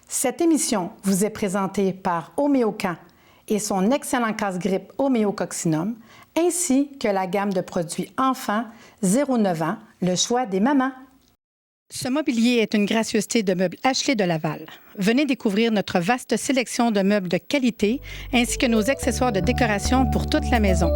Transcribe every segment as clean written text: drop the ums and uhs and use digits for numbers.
Cette émission vous est présentée par Homéocan et son excellent casse-grippe Homéococcinum, ainsi que la gamme de produits enfants 0-9 ans, le choix des mamans. Ce mobilier est une gracieuseté de meubles Ashley de Laval. Venez découvrir notre vaste sélection de meubles de qualité ainsi que nos accessoires de décoration pour toute la maison.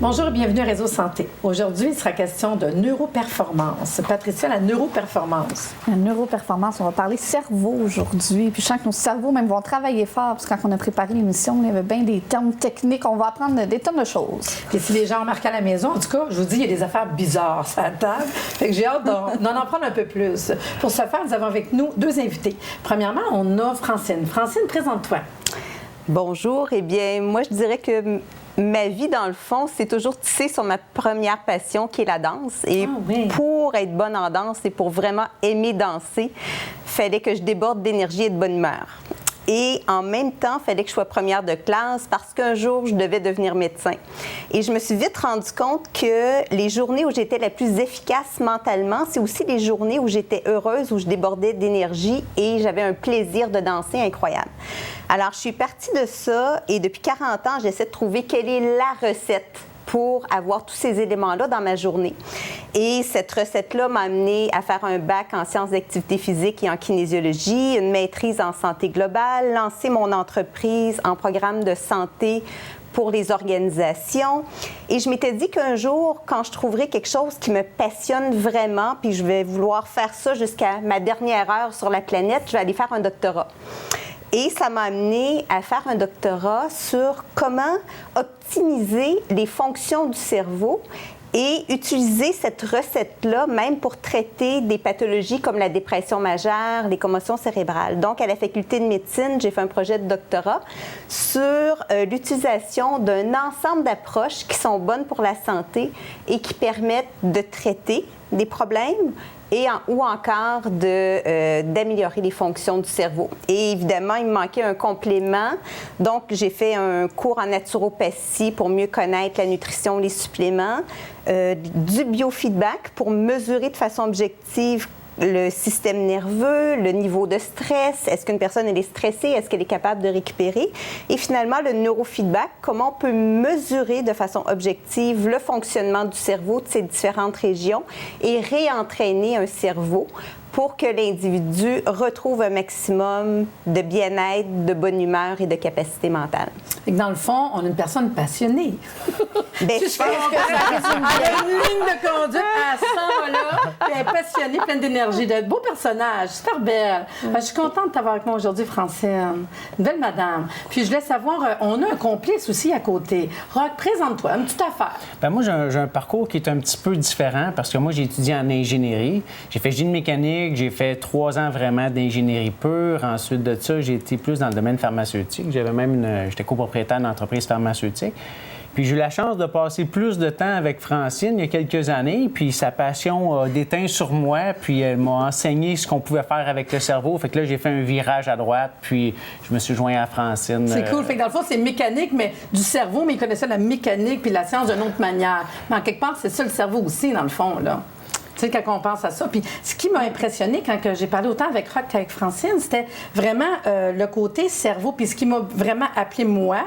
Bonjour et bienvenue à Réseau Santé. Aujourd'hui, il sera question de neuroperformance. Patricia, la neuroperformance. La neuroperformance, on va parler cerveau aujourd'hui. Puis je sens que nos cerveaux même vont travailler fort, parce que quand on a préparé l'émission, il y avait bien des termes techniques. On va apprendre des tonnes de choses. Et si les gens remarquent à la maison, en tout cas, je vous dis, il y a des affaires bizarres sur la table. Fait que j'ai hâte d'en prendre un peu plus. Pour ce faire, nous avons avec nous deux invités. Premièrement, on a Francine. Francine, présente-toi. Bonjour. Eh bien, moi, je dirais que ma vie, dans le fond, c'est toujours tissé sur ma première passion, qui est la danse. Et pour être bonne en danse et pour vraiment aimer danser, il fallait que je déborde d'énergie et de bonne humeur. Et en même temps, il fallait que je sois première de classe parce qu'un jour, je devais devenir médecin. Et je me suis vite rendu compte que les journées où j'étais la plus efficace mentalement, c'est aussi les journées où j'étais heureuse, où je débordais d'énergie et j'avais un plaisir de danser incroyable. Alors, je suis partie de ça et depuis 40 ans, j'essaie de trouver quelle est la recette pour avoir tous ces éléments-là dans ma journée. Et cette recette-là m'a amenée à faire un bac en sciences d'activité physique et en kinésiologie, une maîtrise en santé globale, lancer mon entreprise en programme de santé pour les organisations. Et je m'étais dit qu'un jour, quand je trouverai quelque chose qui me passionne vraiment, puis je vais vouloir faire ça jusqu'à ma dernière heure sur la planète, je vais aller faire un doctorat. Et ça m'a amené à faire un doctorat sur comment optimiser les fonctions du cerveau et utiliser cette recette-là même pour traiter des pathologies comme la dépression majeure, les commotions cérébrales. Donc, à la faculté de médecine, j'ai fait un projet de doctorat sur l'utilisation d'un ensemble d'approches qui sont bonnes pour la santé et qui permettent de traiter des problèmes ou encore d'améliorer les fonctions du cerveau. Et évidemment, il me manquait un complément. Donc, j'ai fait un cours en naturopathie pour mieux connaître la nutrition, les suppléments, du biofeedback pour mesurer de façon objective le système nerveux, le niveau de stress, est-ce qu'une personne elle est stressée, est-ce qu'elle est capable de récupérer? Et finalement, le neurofeedback, comment on peut mesurer de façon objective le fonctionnement du cerveau de ces différentes régions et réentraîner un cerveau pour que l'individu retrouve un maximum de bien-être, de bonne humeur et de capacité mentale. Et dans le fond, on a une personne passionnée. Ben, je pense que ça résume bien. Elle a une ligne de conduite à 100, là. Puis elle est passionnée, pleine d'énergie, de beaux personnages, super belle. Je suis contente de t'avoir avec moi aujourd'hui, Francine. Une belle madame. Puis je voulais savoir, on a un complice aussi à côté. Roch, présente-toi, une petite affaire. Bien, moi, j'ai un parcours qui est un petit peu différent parce que moi, j'ai étudié en ingénierie. J'ai fait génie mécanique. J'ai fait 3 ans vraiment d'ingénierie pure. Ensuite de ça, j'ai été plus dans le domaine pharmaceutique. J'étais copropriétaire d'une entreprise pharmaceutique. Puis j'ai eu la chance de passer plus de temps avec Francine il y a quelques années. Puis sa passion a déteint sur moi. Puis elle m'a enseigné ce qu'on pouvait faire avec le cerveau. Fait que là, j'ai fait un virage à droite. Puis je me suis joint à Francine. C'est cool. Fait que dans le fond, c'est mécanique, mais du cerveau. Mais il connaissait la mécanique puis la science d'une autre manière. Mais en quelque part, c'est ça le cerveau aussi, dans le fond, là. Tu sais, quand on pense à ça. Puis ce qui m'a impressionné quand j'ai parlé autant avec Roch qu'avec Francine, c'était vraiment le côté cerveau. Puis ce qui m'a vraiment appelé moi,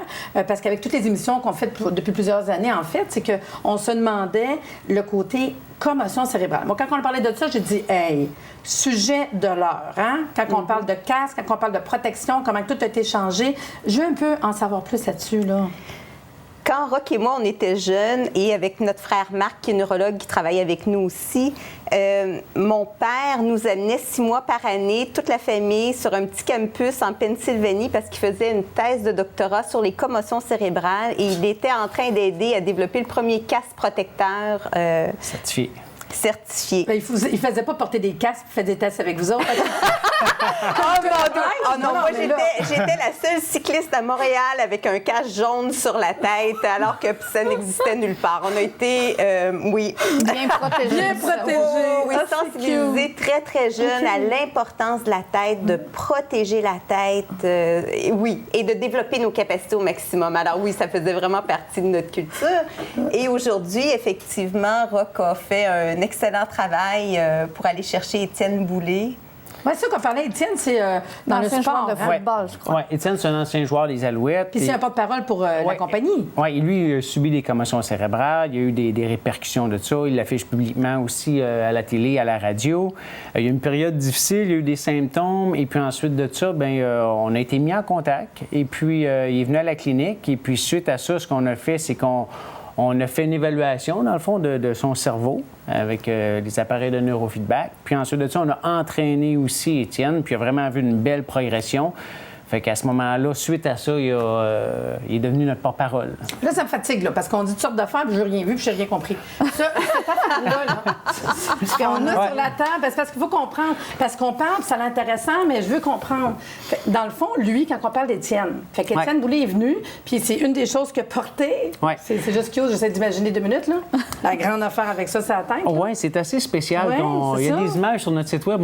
parce qu'avec toutes les émissions qu'on fait depuis plusieurs années, en fait, c'est qu'on se demandait le côté commotion cérébrale. Moi, quand on parlait de ça, j'ai dit, hey, sujet de l'heure, hein? Quand on parle de casque, quand on parle de protection, comment tout a été changé. Je veux un peu en savoir plus là-dessus, là. Quand Roch et moi, on était jeunes, et avec notre frère Marc, qui est neurologue, qui travaille avec nous aussi, mon père nous amenait 6 mois par année, toute la famille, sur un petit campus en Pennsylvanie parce qu'il faisait une thèse de doctorat sur les commotions cérébrales et il était en train d'aider à développer le premier casque protecteur. Certifié. certifié. Ben, il faisait pas porter des casques, il faisait des tests avec vous autres. Non, moi, j'étais la seule cycliste à Montréal avec un casque jaune sur la tête, alors que ça n'existait nulle part. On a été, oui. Bien protégé. Bien protégé. Oui, sensibilisés très, très jeunes à l'importance de la tête, de protéger la tête, oui, et de développer nos capacités au maximum. Alors oui, ça faisait vraiment partie de notre culture. Et aujourd'hui, effectivement, Roch a fait un excellent travail pour aller chercher Étienne Boulay. Oui, c'est ça qu'on parlait, Étienne, c'est dans le sport. De football, je crois. Oui, Étienne, c'est un ancien joueur des Alouettes. Puis c'est un porte-parole pour la compagnie. Oui, lui, il a subi des commotions cérébrales. Il y a eu des répercussions de ça. Il l'affiche publiquement aussi à la télé, à la radio. Il y a eu une période difficile, il y a eu des symptômes. Et puis ensuite de ça, on a été mis en contact. Et puis, il est venu à la clinique. Et puis, suite à ça, ce qu'on a fait, c'est qu'on a fait une évaluation, dans le fond, de son cerveau avec des appareils de neurofeedback. Puis ensuite de ça, on a entraîné aussi Étienne, puis il a vraiment vu une belle progression. Fait qu'à ce moment-là, suite à ça, il est devenu notre porte-parole. Là, ça me fatigue, là, parce qu'on dit toutes sortes d'affaires, puis je n'ai rien vu, puis je n'ai rien compris. Ça, cette affaire-là, ce qu'on a sur la table, parce qu'il faut comprendre. Parce qu'on parle, c'est intéressant, mais je veux comprendre. Fait, dans le fond, lui, quand on parle d'Étienne, fait qu'Étienne Boulay est venu, puis c'est une des choses qu'il a portées. Ouais. C'est juste cute, j'essaie d'imaginer 2 minutes, là. La grande affaire avec ça, c'est la tête. Oui, c'est assez spécial. Ouais, Il y a c'est ça. des images sur notre site web,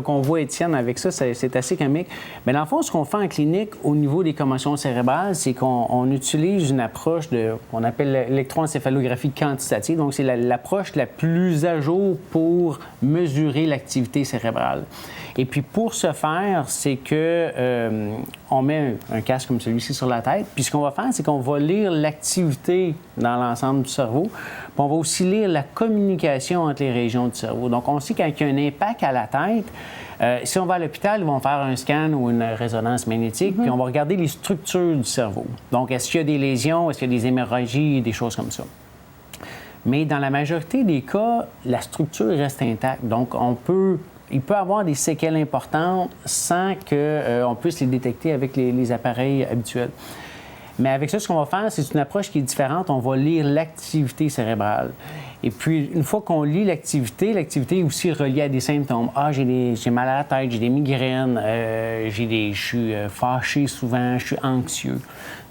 qu'on voit Étienne avec ça, c'est assez comique. Mais dans le fond, ce qu'on fait en clinique au niveau des commotions cérébrales, c'est qu'on utilise une approche qu'on appelle l'électroencéphalographie quantitative. Donc, c'est l'approche la plus à jour pour mesurer l'activité cérébrale. Et puis, pour ce faire, c'est que on met un casque comme celui-ci sur la tête. Puis, ce qu'on va faire, c'est qu'on va lire l'activité dans l'ensemble du cerveau. Puis, on va aussi lire la communication entre les régions du cerveau. Donc, on sait qu'il y a un impact à la tête. Si on va à l'hôpital, ils vont faire un scan ou une résonance magnétique, puis on va regarder les structures du cerveau. Donc, est-ce qu'il y a des lésions, est-ce qu'il y a des hémorragies, des choses comme ça. Mais dans la majorité des cas, la structure reste intacte. Donc, il peut avoir des séquelles importantes sans qu'on puisse les détecter avec les appareils habituels. Mais avec ça, ce qu'on va faire, c'est une approche qui est différente. On va lire l'activité cérébrale. Et puis, une fois qu'on lit l'activité est aussi reliée à des symptômes. Ah, j'ai mal à la tête, j'ai des migraines, je suis fâché souvent, je suis anxieux.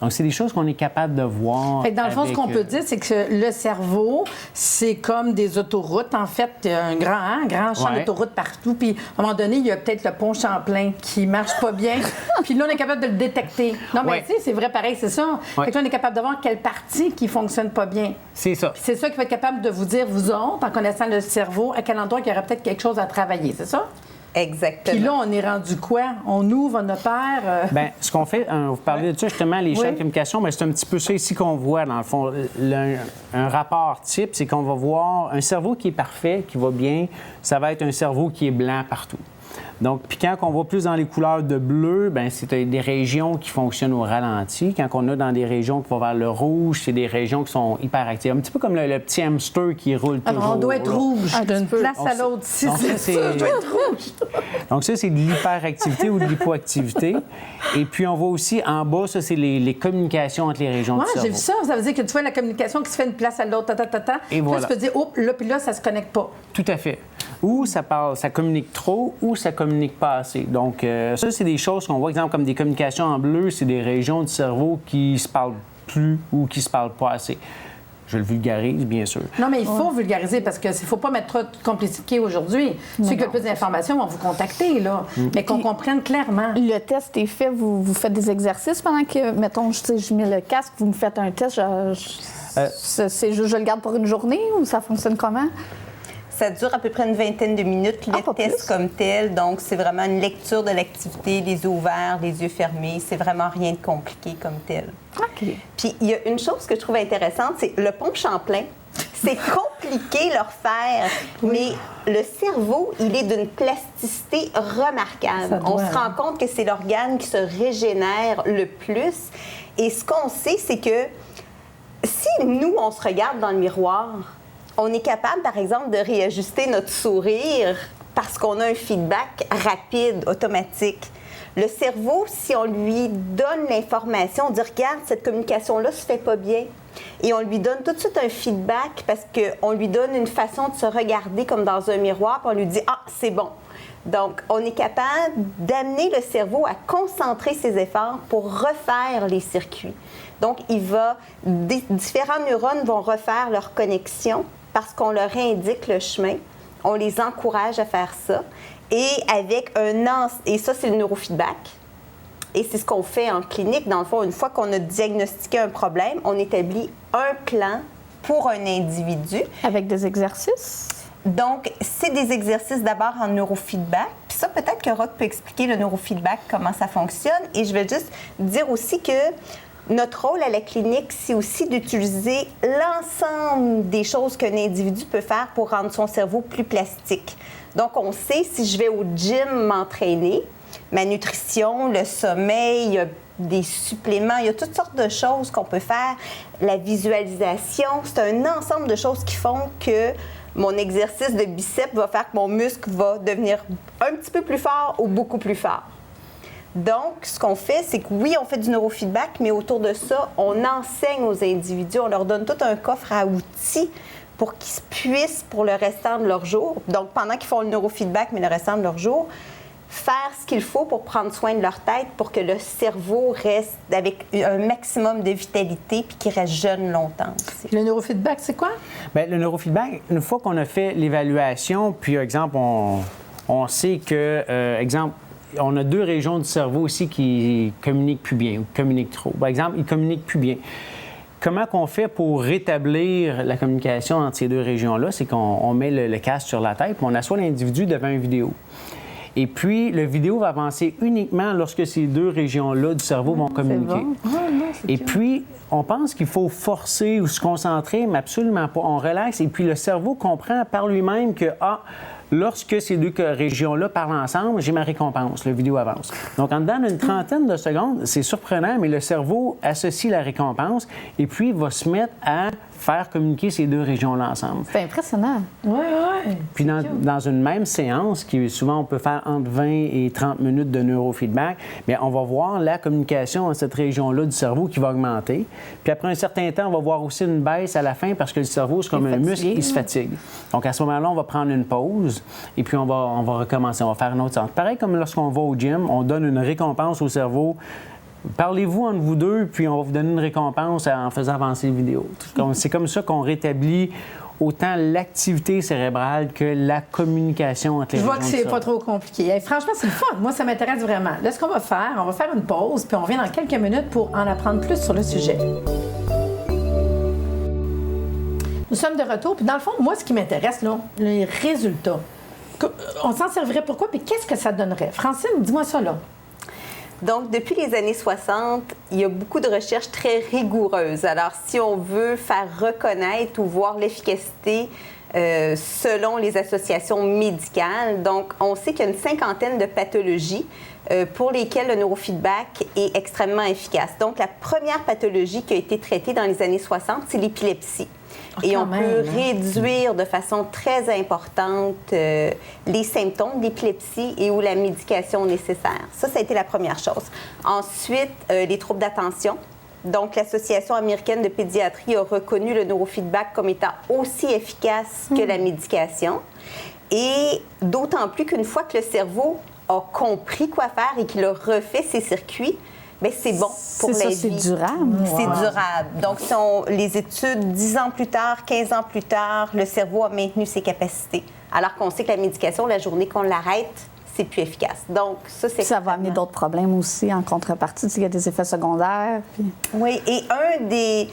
Donc, c'est des choses qu'on est capable de voir. Fait que dans le fond, ce qu'on peut dire, c'est que le cerveau, c'est comme des autoroutes. En fait, un grand champ d'autoroutes partout. Puis, à un moment donné, il y a peut-être le pont Champlain qui marche pas bien. Puis là, on est capable de le détecter. Non, mais tu sais, c'est vrai, pareil, c'est ça. Fait que là, on est capable de voir quelle partie qui fonctionne pas bien. C'est ça. Puis c'est ça qui va être capable de vous dire, vous autres, en connaissant le cerveau, à quel endroit il y aurait peut-être quelque chose à travailler. C'est ça? Exactement. Puis là, on est rendu quoi? On ouvre, on opère. Bien, ce qu'on fait, vous parlez de ça justement, les chaînes de communication, mais c'est un petit peu ça ici qu'on voit, dans le fond. Un rapport type, c'est qu'on va voir un cerveau qui est parfait, qui va bien, ça va être un cerveau qui est blanc partout. Donc, puis quand on va plus dans les couleurs de bleu, bien, c'est des régions qui fonctionnent au ralenti. Quand on a dans des régions qui vont vers le rouge, c'est des régions qui sont hyperactives. Un petit peu comme le petit hamster qui roule toujours. Alors, on doit être rouge d'une place à l'autre. Si c'est ça, je dois être rouge. Donc, ça, c'est de l'hyperactivité ou de l'hypoactivité. Et puis, on voit aussi en bas, ça, c'est les communications entre les régions du cerveau. J'ai vu ça. Ça veut dire que tu vois la communication qui se fait d'une place à l'autre, Et voilà. Là, tu peux dire, oh, là, puis là, ça se connecte pas. Tout à fait. Ou ça communique trop, ou ça communique pas assez. Donc, ça, c'est des choses qu'on voit, exemple, comme des communications en bleu, c'est des régions du cerveau qui se parlent plus ou qui se parlent pas assez. Je le vulgarise, bien sûr. Non, mais il faut vulgariser parce qu'il ne faut pas mettre trop de complicité aujourd'hui. Ceux qui ont plus d'informations vont vous contacter, là. Mais qu'on comprenne clairement. Le test est fait, vous faites des exercices pendant que, mettons, je mets le casque, vous me faites un test, je le garde pour une journée ou ça fonctionne comment? Ça dure à peu près une vingtaine de minutes, le test comme tel. Donc, c'est vraiment une lecture de l'activité, les yeux ouverts, les yeux fermés. C'est vraiment rien de compliqué comme tel. OK. Puis, il y a une chose que je trouve intéressante, c'est le pont Champlain. C'est compliqué leur faire, mais le cerveau, il est d'une plasticité remarquable. On se rend compte que c'est l'organe qui se régénère le plus. Et ce qu'on sait, c'est que si nous, on se regarde dans le miroir, on est capable, par exemple, de réajuster notre sourire parce qu'on a un feedback rapide, automatique. Le cerveau, si on lui donne l'information, on dit « Regarde, cette communication-là se fait pas bien », Et on lui donne tout de suite un feedback parce qu'on lui donne une façon de se regarder comme dans un miroir, puis on lui dit « Ah, c'est bon ». Donc, on est capable d'amener le cerveau à concentrer ses efforts pour refaire les circuits. Donc, différents neurones vont refaire leur connexion parce qu'on leur indique le chemin. On les encourage à faire ça. Et et ça, c'est le neurofeedback. Et c'est ce qu'on fait en clinique. Dans le fond, une fois qu'on a diagnostiqué un problème, on établit un plan pour un individu. Avec des exercices? Donc, c'est des exercices d'abord en neurofeedback. Puis ça, peut-être que Roch peut expliquer le neurofeedback, comment ça fonctionne. Et je vais juste dire aussi que notre rôle à la clinique, c'est aussi d'utiliser l'ensemble des choses qu'un individu peut faire pour rendre son cerveau plus plastique. Donc, on sait, si je vais au gym m'entraîner, ma nutrition, le sommeil, il y a des suppléments, il y a toutes sortes de choses qu'on peut faire. La visualisation, c'est un ensemble de choses qui font que mon exercice de biceps va faire que mon muscle va devenir un petit peu plus fort ou beaucoup plus fort. Donc, ce qu'on fait, c'est que oui, on fait du neurofeedback, mais autour de ça, on enseigne aux individus, on leur donne tout un coffre à outils pour qu'ils puissent, pour le restant de leur jour, donc pendant qu'ils font le neurofeedback, mais le restant de leur jour, faire ce qu'il faut pour prendre soin de leur tête pour que le cerveau reste avec un maximum de vitalité puis qu'il reste jeune longtemps aussi. Le neurofeedback, c'est quoi? Bien, le neurofeedback, une fois qu'on a fait l'évaluation, puis exemple, on sait que, exemple, on a 2 régions du cerveau aussi qui communiquent plus bien ou communiquent trop. Par exemple, ils communiquent plus bien. Comment qu'on fait pour rétablir la communication entre ces 2 régions-là? C'est qu'on met le casque sur la tête, puis on assoit l'individu devant une vidéo. Et puis, le vidéo va avancer uniquement lorsque ces 2 régions-là du cerveau vont communiquer. Et puis, on pense qu'il faut forcer ou se concentrer, mais absolument pas. On relaxe et puis le cerveau comprend par lui-même que, lorsque ces 2 régions-là parlent ensemble, j'ai ma récompense, la vidéo avance. Donc, en dedans d'une trentaine de secondes, c'est surprenant, mais le cerveau associe la récompense et puis va se mettre à faire communiquer ces 2 régions-là ensemble. C'est impressionnant. Oui, oui. Puis dans une même séance, qui souvent on peut faire entre 20 et 30 minutes de neurofeedback, bien, on va voir la communication dans cette région-là du cerveau qui va augmenter. Puis après un certain temps, on va voir aussi une baisse à la fin parce que le cerveau, c'est comme un muscle, il se fatigue. Donc à ce moment-là, on va prendre une pause et puis on va recommencer, on va faire une autre séance. Pareil comme lorsqu'on va au gym, on donne une récompense au cerveau. Parlez-vous entre vous 2, puis on va vous donner une récompense en faisant avancer les vidéos. C'est comme ça qu'on rétablit autant l'activité cérébrale que la communication entre les Je vois que régions c'est du pas cerveau. trop compliqué. Hey, franchement, c'est le fun. Moi, ça m'intéresse vraiment. Là, ce qu'on va faire une pause, puis on revient dans quelques minutes pour en apprendre plus sur le sujet. Nous sommes de retour, puis dans le fond, moi, ce qui m'intéresse, là, les résultats. On s'en servirait pourquoi, puis qu'est-ce que ça donnerait? Francine, dis-moi ça, là. Donc, depuis les années 60, il y a beaucoup de recherches très rigoureuses. Alors, si on veut faire reconnaître ou voir l'efficacité selon les associations médicales, donc on sait qu'il y a une 50aine de pathologies pour lesquelles le neurofeedback est extrêmement efficace. Donc, la première pathologie qui a été traitée dans les années 60, c'est l'épilepsie. Et on peut réduire de façon très importante les symptômes d'épilepsie et ou la médication nécessaire. Ça a été la première chose. Ensuite, les troubles d'attention. Donc, l'Association américaine de pédiatrie a reconnu le neurofeedback comme étant aussi efficace que la médication. Et d'autant plus qu'une fois que le cerveau a compris quoi faire et qu'il a refait ses circuits, bien, c'est bon pour la vie. C'est durable. C'est durable. Donc, les études, 10 ans plus tard, 15 ans plus tard, le cerveau a maintenu ses capacités. Alors qu'on sait que la médication, la journée qu'on l'arrête, c'est plus efficace. Donc, ça va amener d'autres problèmes aussi en contrepartie. Il y a des effets secondaires. Puis... Oui, et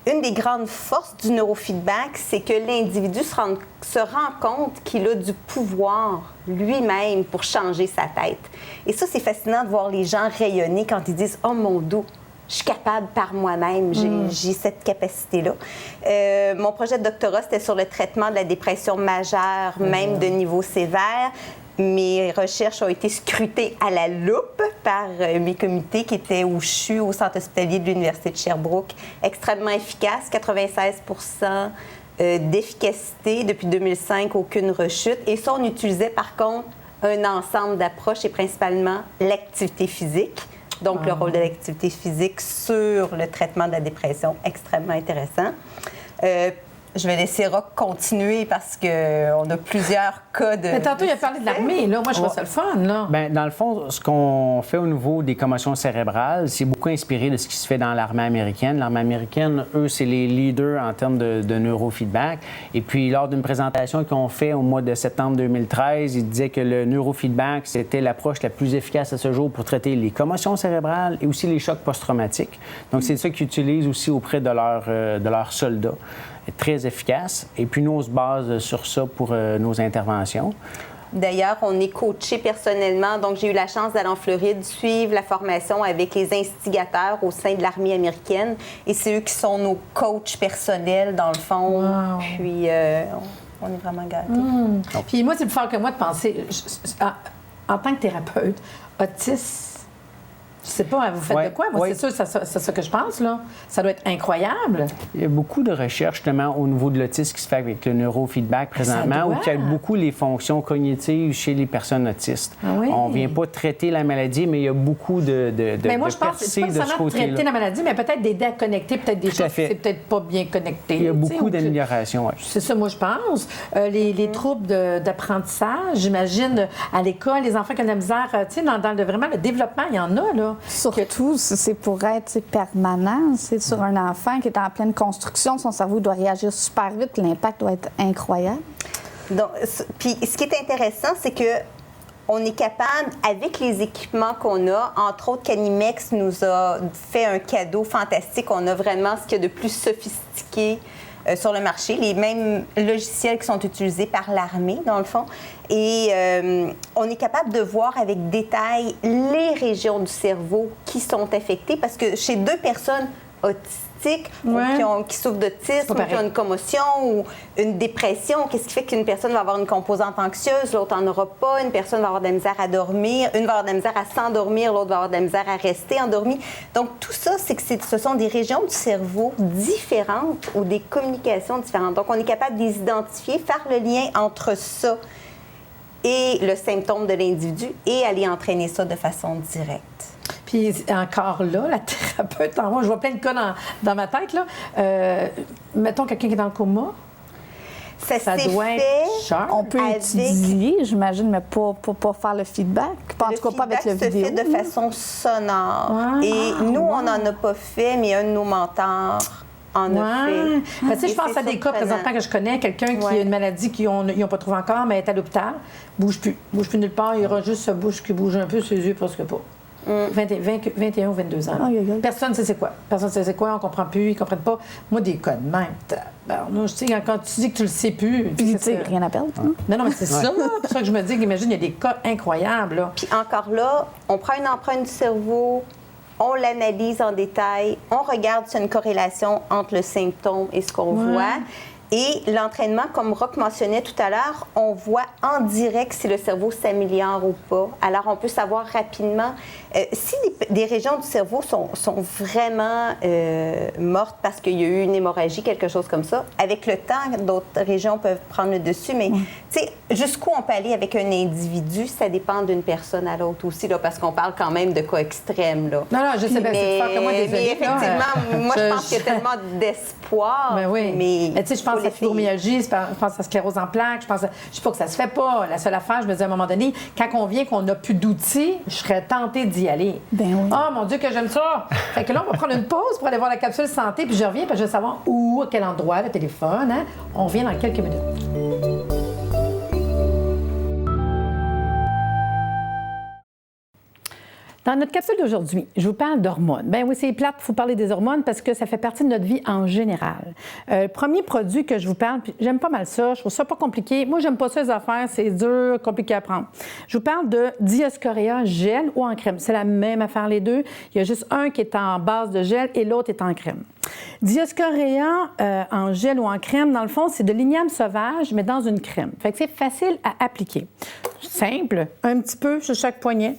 une des grandes forces du neurofeedback, c'est que l'individu se rend compte qu'il a du pouvoir lui-même pour changer sa tête. Et ça, c'est fascinant de voir les gens rayonner quand ils disent « Oh mon Dieu, je suis capable par moi-même, j'ai cette capacité-là. » Mon projet de doctorat, c'était sur le traitement de la dépression majeure, même de niveau sévère. Mes recherches ont été scrutées à la loupe par mes comités qui étaient au CHU, au Centre hospitalier de l'Université de Sherbrooke. Extrêmement efficace, 96 d'efficacité. Depuis 2005, aucune rechute. Et ça, on utilisait par contre un ensemble d'approches et principalement l'activité physique. Donc, le rôle de l'activité physique sur le traitement de la dépression, extrêmement intéressant. Je vais laisser Roch continuer parce qu'on a plusieurs cas de... Mais tantôt, il a parlé de l'armée. Là. Moi, je trouve ça le fun. Là. Bien, dans le fond, ce qu'on fait au niveau des commotions cérébrales, c'est beaucoup inspiré de ce qui se fait dans l'armée américaine. L'armée américaine, eux, c'est les leaders en termes de neurofeedback. Et puis, lors d'une présentation qu'on fait au mois de septembre 2013, ils disaient que le neurofeedback, c'était l'approche la plus efficace à ce jour pour traiter les commotions cérébrales et aussi les chocs post-traumatiques. Donc, c'est ça qu'ils utilisent aussi auprès de leurs soldats. Très efficace. Et puis, nous, on se base sur ça pour nos interventions. D'ailleurs, on est coaché personnellement. Donc, j'ai eu la chance d'aller en Floride suivre la formation avec les instigateurs au sein de l'armée américaine. Et c'est eux qui sont nos coachs personnels, dans le fond. Wow. Puis, on est vraiment gâtés. Puis moi, c'est plus fort que moi de penser, en tant que thérapeute, autiste, je sais pas, vous faites de quoi? Moi, c'est sûr, c'est ça que je pense, là. Ça doit être incroyable. Il y a beaucoup de recherches, justement, au niveau de l'autisme qui se fait avec le neurofeedback présentement, où il y a beaucoup les fonctions cognitives chez les personnes autistes. Ah oui. On ne vient pas traiter la maladie, mais il y a beaucoup de mais moi, je pense que c'est pas seulement traiter la maladie, mais peut-être d'aider à connecter, peut-être des choses qui c'est peut-être pas bien connecté. Il y a beaucoup d'améliorations, oui. C'est ça, moi, je pense. Les troubles d'apprentissage, j'imagine, à l'école, les enfants qui ont de la misère, tu sais, dans vraiment le développement, il y en a, là. Surtout, c'est pour être permanent. C'est sur un enfant qui est en pleine construction, son cerveau doit réagir super vite, puis l'impact doit être incroyable. Donc, puis, ce qui est intéressant, c'est que on est capable, avec les équipements qu'on a, entre autres, Canimex nous a fait un cadeau fantastique. On a vraiment ce qu'il y a de plus sophistiqué sur le marché, les mêmes logiciels qui sont utilisés par l'armée, dans le fond. Et on est capable de voir avec détail les régions du cerveau qui sont affectées, parce que chez deux personnes autistiques qui souffrent d'autisme, ou qui ont une commotion ou une dépression, qu'est-ce qui fait qu'une personne va avoir une composante anxieuse, l'autre n'en aura pas, une personne va avoir de la misère à dormir, une va avoir de la misère à s'endormir, l'autre va avoir de la misère à rester endormie. Donc tout ça, c'est que ce sont des régions du cerveau différentes ou des communications différentes. Donc on est capable de les identifier, faire le lien entre ça et le symptôme de l'individu et aller entraîner ça de façon directe. Puis encore là, la thérapeute, moi, je vois plein de cas dans ma tête, là. Mettons quelqu'un qui est dans le coma. Ça doit être cher. On peut étudier, j'imagine, mais pas faire le feedback. En tout cas, pas avec le vidéo. Se fait de façon sonore. Et nous, on n'en a pas fait, mais un de nos mentors en a fait. Ben, tu sais, je pense à des cas présentement que je connais, quelqu'un qui a une maladie qu'ils n'ont pas trouvé encore, mais est à l'hôpital, bouge plus nulle part, il y aura juste sa bouche qui bouge un peu, ses yeux presque pas. 21 ou 22 ans. Personne ne sait c'est quoi. Personne ne sait c'est quoi, on ne comprend plus, ils ne comprennent pas. Moi, des cas de même. Je sais, quand tu dis que tu le sais plus... Puis tu sais, rien à perdre. Non, mais c'est ça. C'est pour ça que je me dis qu'imagine, il y a des cas incroyables. Là. Puis encore là, on prend une empreinte du cerveau, on l'analyse en détail, on regarde s'il y a une corrélation entre le symptôme et ce qu'on voit. Et l'entraînement, comme Roch mentionnait tout à l'heure, on voit en direct si le cerveau s'améliore ou pas. Alors, on peut savoir rapidement si des régions du cerveau sont vraiment mortes parce qu'il y a eu une hémorragie, quelque chose comme ça. Avec le temps, d'autres régions peuvent prendre le dessus, mais tu sais, jusqu'où on peut aller avec un individu, ça dépend d'une personne à l'autre aussi, là, parce qu'on parle quand même de cas extrêmes. Là. Non, je sais bien, c'est fort que moi, désolé. Mais effectivement, moi, je pense qu'il y a tellement d'espoir. Ben oui. Mais tu sais, je pense à la fibromyalgie, je pense à la sclérose en plaques, je sais pas que ça se fait pas. La seule affaire, je me dis à un moment donné, quand on vient qu'on n'a plus d'outils, je serais tentée d'y aller. Ben oui. Oh mon Dieu, que j'aime ça! Fait que là, on va prendre une pause pour aller voir la capsule santé, puis je reviens, puis je veux savoir où, à quel endroit, le téléphone. Hein? On revient dans quelques minutes. Dans notre capsule d'aujourd'hui, je vous parle d'hormones. Ben oui, c'est plate, il faut parler des hormones parce que ça fait partie de notre vie en général. Le premier produit que je vous parle, puis j'aime pas mal ça, je trouve ça pas compliqué. Moi, j'aime pas ça les affaires, c'est dur, compliqué à prendre. Je vous parle de Dioscorea gel ou en crème. C'est la même affaire les deux. Il y a juste un qui est en base de gel et l'autre est en crème. Dioscorea en gel ou en crème, dans le fond, c'est de l'igname sauvage, mais dans une crème. Fait que c'est facile à appliquer. Simple, un petit peu sur chaque poignet.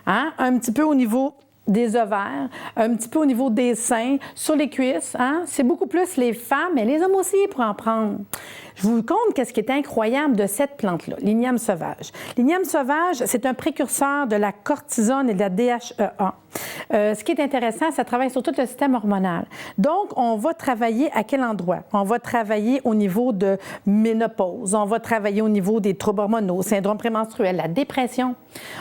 Hein? Un petit peu au niveau des ovaires, un petit peu au niveau des seins, sur les cuisses. Hein? C'est beaucoup plus les femmes, mais les hommes aussi pour en prendre. Je vous compte qu'est-ce qui est incroyable de cette plante-là, l'igname sauvage. L'igname sauvage, c'est un précurseur de la cortisone et de la DHEA. Ce qui est intéressant, ça travaille sur tout le système hormonal. Donc, on va travailler à quel endroit? On va travailler au niveau de ménopause, on va travailler au niveau des troubles hormonaux, syndrome prémenstruel, la dépression.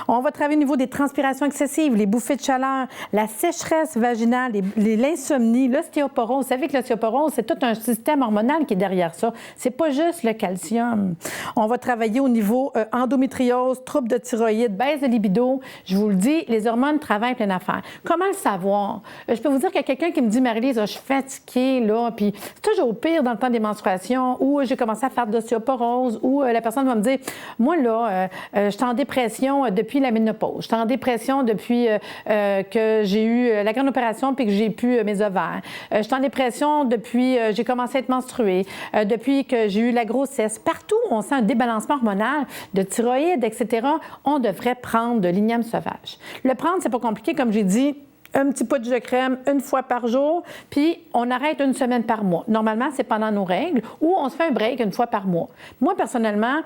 On va travailler au niveau des transpirations excessives, les bouffées de chaleur, la sécheresse vaginale, l'insomnie, l'ostéoporose. Vous savez que l'ostéoporose, c'est tout un système hormonal qui est derrière ça. C'est pas juste le calcium. On va travailler au niveau endométriose, troubles de thyroïde, baisse de libido. Je vous le dis, les hormones travaillent plein d'affaires. Comment le savoir? Je peux vous dire qu'il y a quelqu'un qui me dit, Marie-Lise, je suis fatiguée, là, puis c'est toujours pire dans le temps des menstruations, ou j'ai commencé à faire de l'ostéoporose, ou la personne va me dire, moi, là, je suis en dépression depuis la ménopause. Je suis en dépression depuis que j'ai eu la grande opération puis que j'ai pu mes ovaires. Je suis en dépression depuis j'ai commencé à être menstruée, depuis que j'ai eu la grossesse. Partout où on sent un débalancement hormonal, de thyroïde, etc., on devrait prendre de l'igname sauvage. Le prendre, c'est pas compliqué, comme j'ai dit, un petit pot de jus de crème une fois par jour, puis on arrête une semaine par mois. Normalement, c'est pendant nos règles, ou on se fait un break une fois par mois. Moi, personnellement,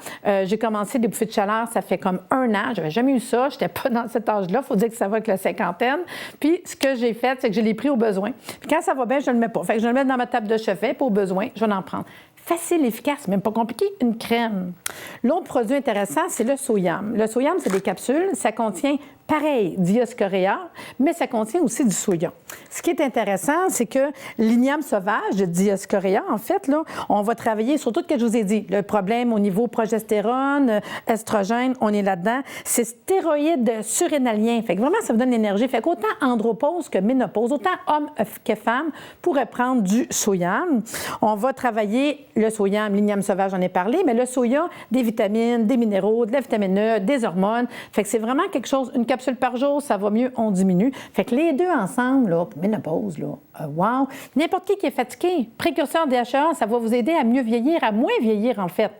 j'ai commencé des bouffées de chaleur, ça fait comme 1 an. J'avais jamais eu ça. J'étais pas dans cet âge-là. Il faut dire que ça va avec la cinquantaine. Puis, ce que j'ai fait, c'est que je l'ai pris au besoin. Puis, quand ça va bien, je ne le mets pas. Fait que je le mets dans ma table de chevet, puis au besoin, je vais en prendre. Facile, efficace, même pas compliqué, une crème. L'autre produit intéressant, c'est le soyam. Le soyam, c'est des capsules. Ça contient, pareil, Dioscorea, mais ça contient aussi du soya. Ce qui est intéressant, c'est que l'igname sauvage de Dioscorea, en fait, là, on va travailler sur tout ce que je vous ai dit. Le problème au niveau progestérone, estrogène, on est là-dedans. C'est stéroïdes surrénaliens. Fait que vraiment, ça vous donne l'énergie. Fait qu'autant andropause que ménopause, autant homme que femme pourraient prendre du soyam. On va travailler le soyam, l'igname sauvage, j'en ai parlé, mais le soya, des vitamines, des minéraux, de la vitamine E, des hormones. Fait que c'est vraiment quelque chose, une capsule par jour, ça va mieux, on diminue. Fait que les deux ensemble, là, ménopause, là, wow! N'importe qui est fatigué, précurseur DHEA, ça va vous aider à mieux vieillir, à moins vieillir, en fait.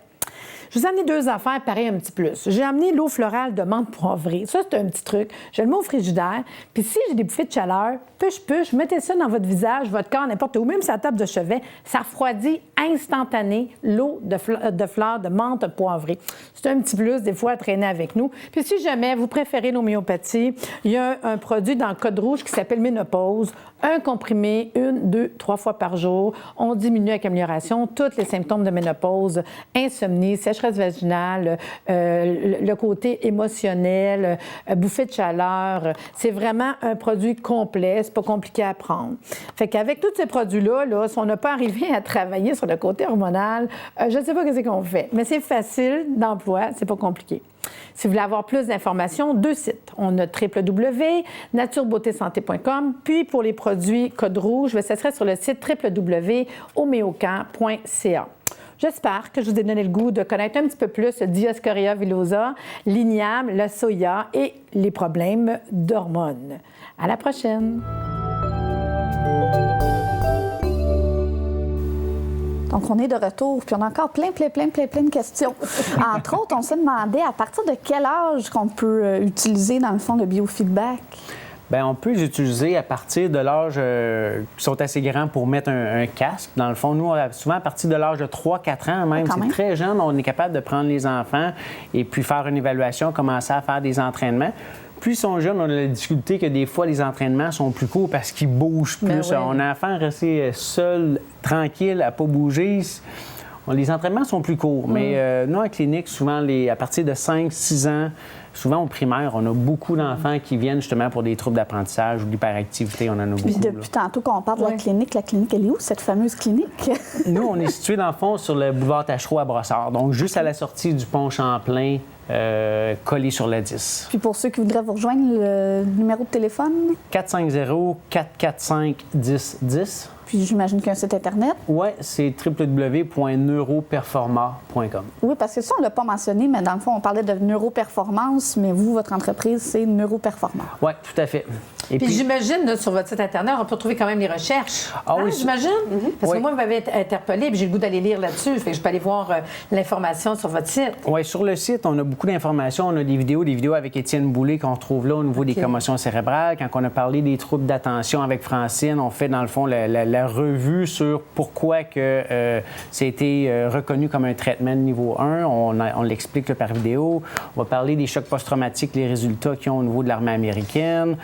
Je vous ai amené 2 affaires, pareil, un petit plus. J'ai amené l'eau florale de menthe poivrée. Ça, c'est un petit truc. Je le mets au frigidaire. Puis si j'ai des bouffées de chaleur, push, mettez ça dans votre visage, votre corps, n'importe où, même sur la table de chevet. Ça refroidit instantané l'eau de fleurs de menthe poivrée. C'est un petit plus, des fois, à traîner avec nous. Puis si jamais vous préférez l'homéopathie, il y a un produit dans le code rouge qui s'appelle Ménopause. Un comprimé, 1, 2, 3 fois par jour. On diminue avec amélioration tous les symptômes de ménopause, insomnie, sécheresse vaginale, le côté émotionnel, bouffée de chaleur. C'est vraiment un produit complet, c'est pas compliqué à prendre. Fait qu'avec tous ces produits-là, là, si on n'a pas arrivé à travailler sur le côté hormonal, je ne sais pas ce qu'on fait, mais c'est facile d'emploi, c'est pas compliqué. Si vous voulez avoir plus d'informations, 2 sites. On a www.naturebeautésanté.com, puis pour les produits code rouge, ce serait sur le site www.homeocan.ca. J'espère que je vous ai donné le goût de connaître un petit peu plus Dioscorea villosa, l'igname, le soya et les problèmes d'hormones. À la prochaine! Donc, on est de retour, puis on a encore plein de questions. Entre autres, on se demandait à partir de quel âge qu'on peut utiliser, dans le fond, le biofeedback? Bien, on peut les utiliser à partir de l'âge qui sont assez grands pour mettre un casque. Dans le fond, nous, souvent à partir de l'âge de 3-4 ans même, c'est très jeune, on est capable de prendre les enfants et puis faire une évaluation, commencer à faire des entraînements. Plus ils sont jeunes, on a la difficulté que des fois, les entraînements sont plus courts parce qu'ils bougent plus. Ben oui. On a affaire à rester seul, tranquille, à ne pas bouger. Les entraînements sont plus courts, mais nous, en clinique, souvent, à partir de 5-6 ans, souvent au primaire, on a beaucoup d'enfants qui viennent justement pour des troubles d'apprentissage ou d'hyperactivité. On en a beaucoup. Puis depuis tantôt qu'on parle de la clinique, elle est où, cette fameuse clinique? Nous, on est situé, dans le fond, sur le boulevard Tachereau à Brossard. Donc, juste à la sortie du pont Champlain, collé sur la 10. Puis pour ceux qui voudraient vous rejoindre, le numéro de téléphone? 450-445-1010. Puis j'imagine qu'il y a un site Internet. Oui, c'est www.neuroperforma.com. Oui, parce que ça, on ne l'a pas mentionné, mais dans le fond, on parlait de neuroperformance, mais vous, votre entreprise, c'est Neuroperforma. Oui, tout à fait. Puis j'imagine, là, sur votre site Internet, on peut trouver quand même les recherches. Ah oui, j'imagine? Parce que Oui. moi, vous m'avez interpellée, puis j'ai le goût d'aller lire là-dessus. Fait que je peux aller voir l'information sur votre site. Oui, sur le site, on a beaucoup d'informations. On a des vidéos avec Étienne Boulay qu'on retrouve là au niveau des commotions cérébrales. Quand on a parlé des troubles d'attention avec Francine, on fait, dans le fond, la revue sur pourquoi que ça a été reconnu comme un traitement de niveau 1. On l'explique là, par vidéo. On va parler des chocs post-traumatiques, les résultats qu'ils ont au niveau de l'armée américaine.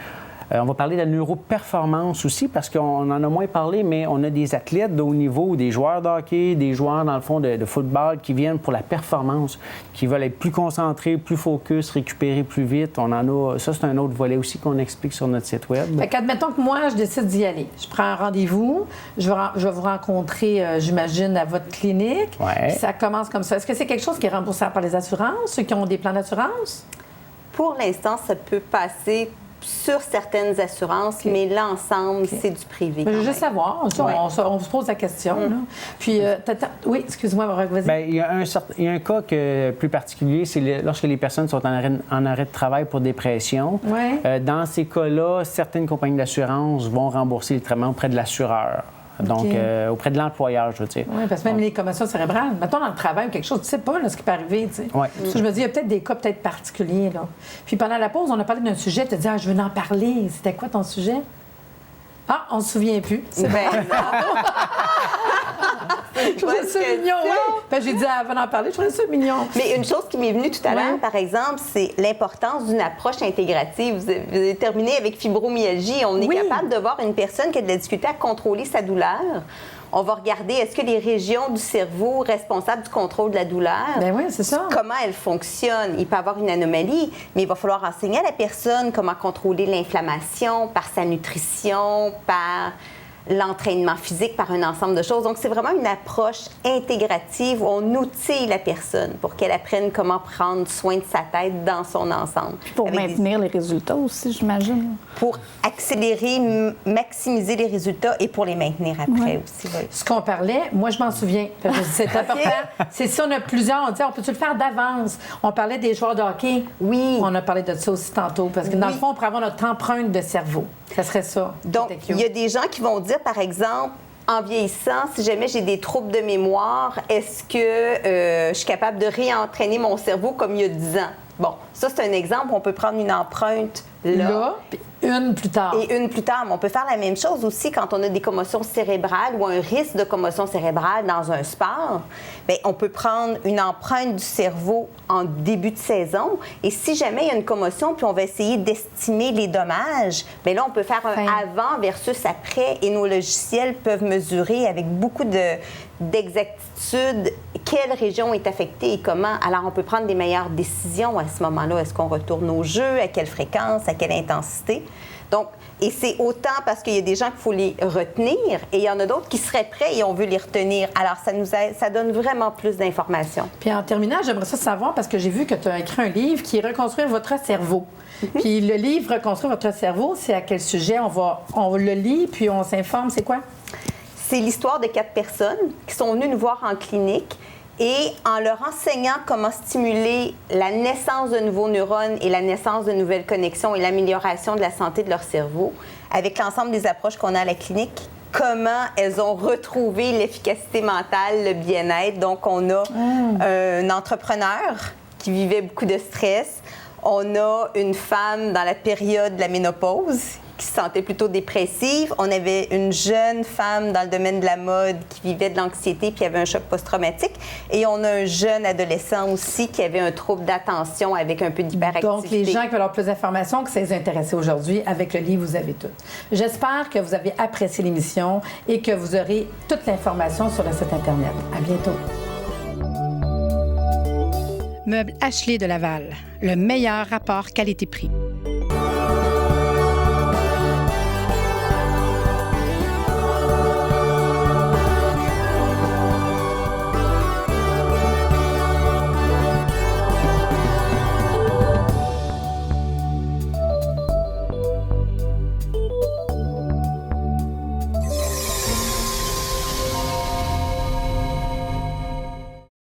On va parler de la neuroperformance aussi, parce qu'on en a moins parlé, mais on a des athlètes de haut niveau, des joueurs de hockey, des joueurs, dans le fond, de football qui viennent pour la performance, qui veulent être plus concentrés, plus focus, récupérer plus vite. On en a... Ça, c'est un autre volet aussi qu'on explique sur notre site Web. Fait qu'admettons que moi, je décide d'y aller. Je prends un rendez-vous. Je vais vous rencontrer, j'imagine, à votre clinique. Ouais. Puis ça commence comme ça. Est-ce que c'est quelque chose qui est remboursable par les assurances, ceux qui ont des plans d'assurance? Pour l'instant, ça peut passer sur certaines assurances, mais l'ensemble, c'est du privé. Je veux juste savoir. On se pose la question. Là. Puis, oui, excuse-moi, vas-y. Bien, il y a un cas plus particulier, c'est lorsque les personnes sont en arrêt de travail pour dépression. Ouais. Dans ces cas-là, certaines compagnies d'assurance vont rembourser les traitements auprès de l'assureur. Donc, auprès de l'employeur, je veux dire. Oui, parce que même les commotions cérébrales, mettons dans le travail ou quelque chose, tu sais pas là, ce qui peut arriver, tu sais. Ouais. Parce que je me dis, il y a peut-être des cas peut-être particuliers, là. Puis pendant la pause, on a parlé d'un sujet, tu as dit, je veux en parler. C'était quoi ton sujet? Ah, on se souvient plus. C'est bien. Je trouvais ça mignon, oui. Ben, j'ai dit, avant d'en parler, je trouvais ça mignon. Mais une chose qui m'est venue tout à l'heure, par exemple, c'est l'importance d'une approche intégrative. Vous avez terminé avec fibromyalgie. On est capable de voir une personne qui a de la difficulté à contrôler sa douleur. On va regarder, est-ce que les régions du cerveau responsables du contrôle de la douleur, ben oui, c'est ça. Comment elles fonctionnent. Il peut y avoir une anomalie, mais il va falloir enseigner à la personne comment contrôler l'inflammation par sa nutrition, par l'entraînement physique, par un ensemble de choses. Donc, c'est vraiment une approche intégrative où on outille la personne pour qu'elle apprenne comment prendre soin de sa tête dans son ensemble. Pour maintenir les résultats aussi, j'imagine. Pour accélérer, maximiser les résultats et pour les maintenir après aussi. Oui. Ce qu'on parlait, moi, je m'en souviens. C'est important. C'est ça, on a plusieurs. On dit, on peut-tu le faire d'avance? On parlait des joueurs de hockey. Oui. On a parlé de ça aussi tantôt. Parce que dans le fond, on pourrait avoir notre empreinte de cerveau. Ça serait ça. Donc, il y a des gens qui vont dire, par exemple, en vieillissant, si jamais j'ai des troubles de mémoire, est-ce que je suis capable de réentraîner mon cerveau comme il y a 10 ans? Bon, ça, c'est un exemple. On peut prendre une empreinte là puis une plus tard. Et une plus tard. Mais on peut faire la même chose aussi quand on a des commotions cérébrales ou un risque de commotion cérébrale dans un sport. Bien, on peut prendre une empreinte du cerveau en début de saison. Et si jamais il y a une commotion, puis on va essayer d'estimer les dommages, bien là, on peut faire un avant versus après. Et nos logiciels peuvent mesurer avec beaucoup d'exactitude quelle région est affectée et comment. Alors, on peut prendre des meilleures décisions à ce moment-là. Est-ce qu'on retourne au jeu? À quelle fréquence? À quelle intensité? Donc, et c'est autant parce qu'il y a des gens qu'il faut les retenir et il y en a d'autres qui seraient prêts et on veut les retenir. Alors, ça donne vraiment plus d'informations. Puis en terminant, j'aimerais ça savoir parce que j'ai vu que tu as écrit un livre qui est Reconstruire votre cerveau. Puis le livre Reconstruire votre cerveau, c'est à quel sujet? On le lit puis on s'informe. C'est quoi? C'est l'histoire de 4 personnes qui sont venues nous voir en clinique et en leur enseignant comment stimuler la naissance de nouveaux neurones et la naissance de nouvelles connexions et l'amélioration de la santé de leur cerveau, avec l'ensemble des approches qu'on a à la clinique, comment elles ont retrouvé l'efficacité mentale, le bien-être. Donc, on a un entrepreneur qui vivait beaucoup de stress. On a une femme dans la période de la ménopause qui se sentait plutôt dépressive. On avait une jeune femme dans le domaine de la mode qui vivait de l'anxiété puis avait un choc post-traumatique. Et on a un jeune adolescent aussi qui avait un trouble d'attention avec un peu d'hyperactivité. Donc, les gens qui veulent avoir plus d'informations, que ça les intéresse aujourd'hui, avec le livre, vous avez tout. J'espère que vous avez apprécié l'émission et que vous aurez toute l'information sur le site Internet. À bientôt. Meubles Ashley de Laval, le meilleur rapport qualité-prix.